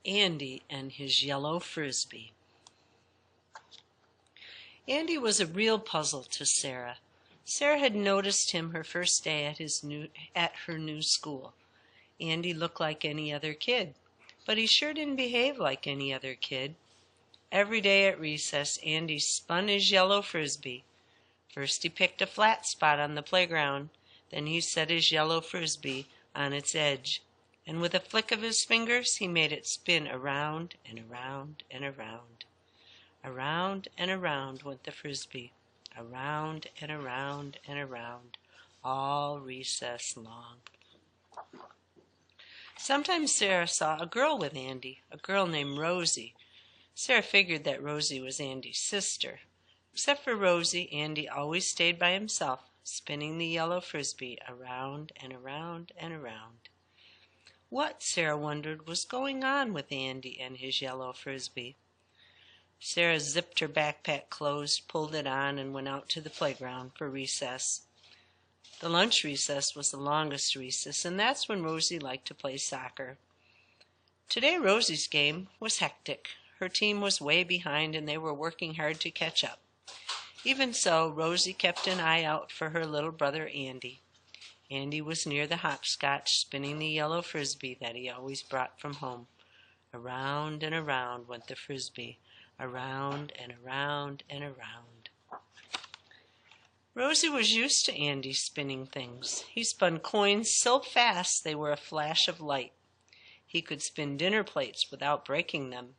Andy and his yellow Frisbee. Andy was a real puzzle to Sarah. Sarah had noticed him her first day at her new school. Andy looked like any other kid, but he sure didn't behave like any other kid. Every day at recess, Andy spun his yellow Frisbee. First he picked a flat spot on the playground, then he set his yellow Frisbee on its edge, and with a flick of his fingers he made it spin around and around and around. Around and around went the Frisbee, around and around and around, all recess long. Sometimes Sarah saw a girl with Andy, a girl named Rosie. Sarah figured that Rosie was Andy's sister. Except for Rosie, Andy always stayed by himself, spinning the yellow Frisbee around and around and around. What, Sarah wondered, was going on with Andy and his yellow Frisbee? Sarah zipped her backpack closed, pulled it on, and went out to the playground for recess. The lunch recess was the longest recess, and that's when Rosie liked to play soccer. Today Rosie's game was hectic. Her team was way behind, and they were working hard to catch up. Even so, Rosie kept an eye out for her little brother Andy. Andy was near the hopscotch, spinning the yellow Frisbee that he always brought from home. Around and around went the Frisbee, around and around and around. Rosie was used to Andy spinning things. He spun coins so fast they were a flash of light. He could spin dinner plates without breaking them.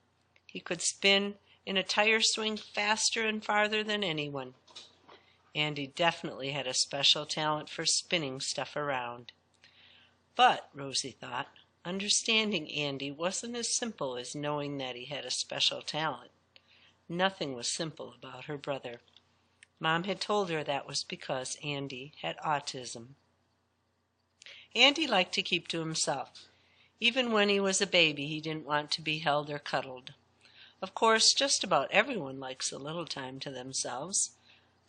He could spin in a tire swing faster and farther than anyone. Andy definitely had a special talent for spinning stuff around. But, Rosie thought, understanding Andy wasn't as simple as knowing that he had a special talent. Nothing was simple about her brother. Mom had told her that was because Andy had autism. Andy liked to keep to himself. Even when he was a baby, he didn't want to be held or cuddled. Of course, just about everyone likes a little time to themselves.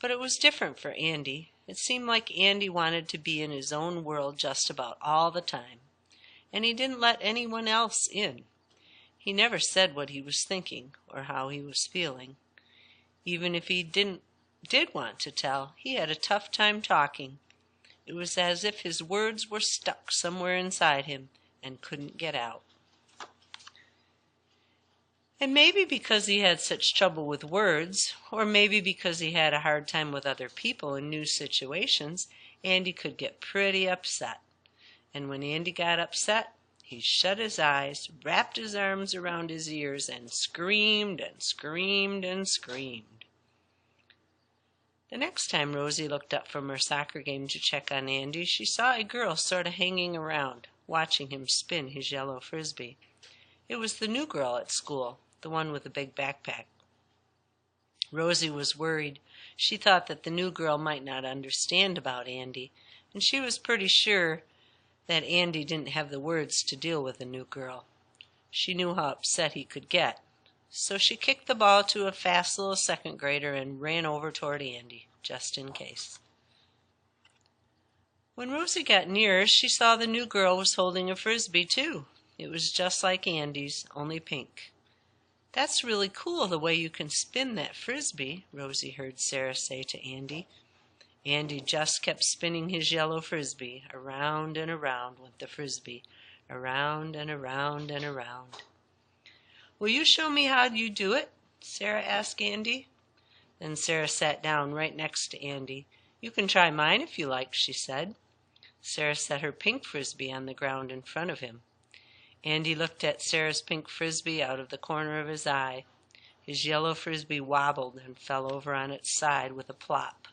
But it was different for Andy. It seemed like Andy wanted to be in his own world just about all the time. And he didn't let anyone else in. He never said what he was thinking or how he was feeling. Even if he did want to tell, he had a tough time talking. It was as if his words were stuck somewhere inside him and couldn't get out. And maybe because he had such trouble with words, or maybe because he had a hard time with other people in new situations, Andy could get pretty upset. And when Andy got upset, he shut his eyes, wrapped his arms around his ears, and screamed and screamed and screamed. The next time Rosie looked up from her soccer game to check on Andy, she saw a girl sort of hanging around, watching him spin his yellow Frisbee. It was the new girl at school, the one with the big backpack. Rosie was worried. She thought that the new girl might not understand about Andy, and she was pretty sure that Andy didn't have the words to deal with the new girl. She knew how upset he could get. So she kicked the ball to a fast little second grader and ran over toward Andy, just in case. When Rosie got nearer, she saw the new girl was holding a Frisbee too. It was just like Andy's, only pink. "That's really cool the way you can spin that Frisbee," Rosie heard Sarah say to Andy. Andy just kept spinning his yellow Frisbee. Around and around went the Frisbee, around and around and around. "Will you show me how you do it?" Sarah asked Andy. Then Sarah sat down right next to Andy. "You can try mine if you like," she said. Sarah set her pink Frisbee on the ground in front of him. Andy looked at Sarah's pink Frisbee out of the corner of his eye. His yellow Frisbee wobbled and fell over on its side with a plop.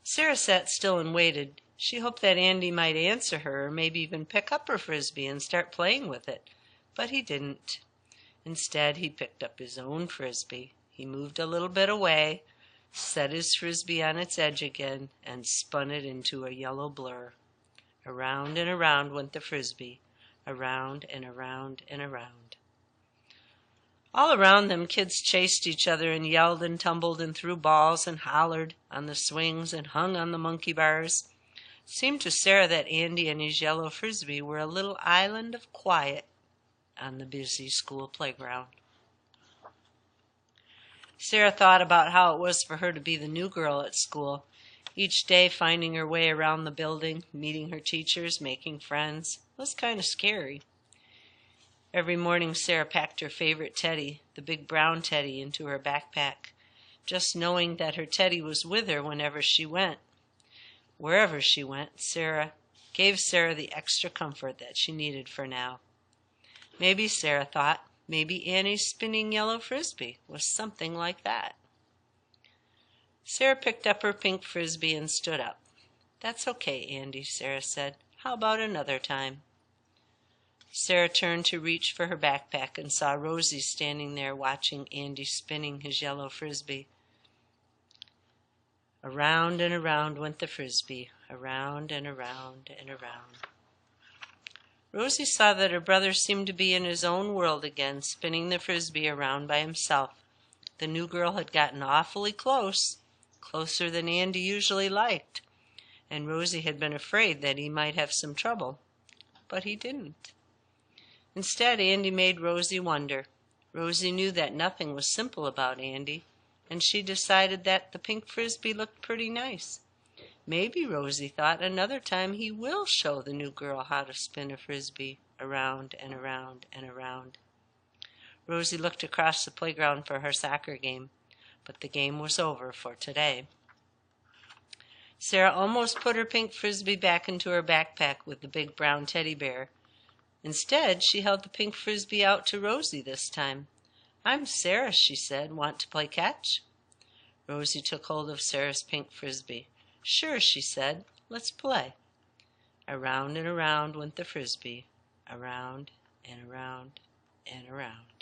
Sarah sat still and waited. She hoped that Andy might answer her or maybe even pick up her Frisbee and start playing with it. But he didn't. Instead, he picked up his own Frisbee. He moved a little bit away, set his Frisbee on its edge again, and spun it into a yellow blur. Around and around went the Frisbee, around and around and around. All around them, kids chased each other and yelled and tumbled and threw balls and hollered on the swings and hung on the monkey bars. It seemed to Sarah that Andy and his yellow Frisbee were a little island of quiet on the busy school playground. Sarah thought about how it was for her to be the new girl at school, each day finding her way around the building, meeting her teachers, making friends. It was kind of scary. Every morning Sarah packed her favorite teddy, the big brown teddy, into her backpack, just knowing that her teddy was with her whenever she went. Wherever she went, gave Sarah the extra comfort that she needed for now. Maybe, Sarah thought, maybe Annie's spinning yellow Frisbee was something like that. Sarah picked up her pink Frisbee and stood up. "That's okay, Andy," Sarah said. "How about another time?" Sarah turned to reach for her backpack and saw Rosie standing there watching Andy spinning his yellow Frisbee. Around and around went the Frisbee, around and around and around. Rosie saw that her brother seemed to be in his own world again, spinning the Frisbee around by himself. The new girl had gotten awfully close, closer than Andy usually liked, and Rosie had been afraid that he might have some trouble. But he didn't. Instead, Andy made Rosie wonder. Rosie knew that nothing was simple about Andy, and she decided that the pink Frisbee looked pretty nice. Maybe, Rosie thought, another time he will show the new girl how to spin a Frisbee around and around and around. Rosie looked across the playground for her soccer game, but the game was over for today. Sarah almost put her pink Frisbee back into her backpack with the big brown teddy bear. Instead, she held the pink Frisbee out to Rosie this time. "I'm Sarah," she said. "Want to play catch?" Rosie took hold of Sarah's pink Frisbee. "Sure," she said. "Let's play." Around and around went the Frisbee, around and around and around.